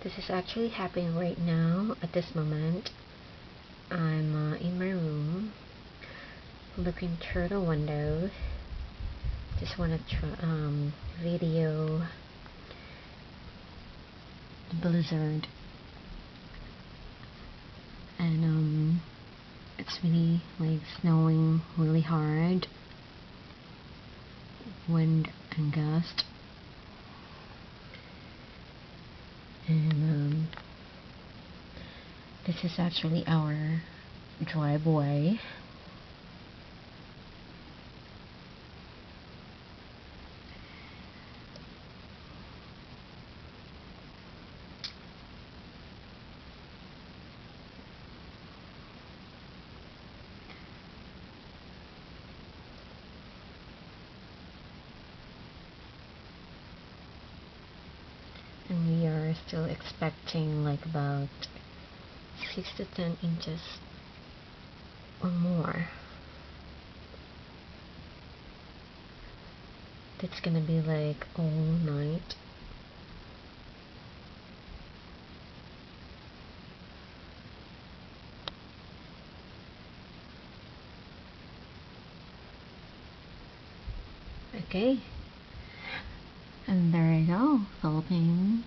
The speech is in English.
This is actually happening right now at this moment. I'm in my room looking through the window. Just want to video the blizzard, and it's really like snowing really hard, wind and gust, and this is actually our driveway. And we are still expecting like about 6 to 10 inches or more. It's gonna be like all night. Okay, and there you go, Philippines.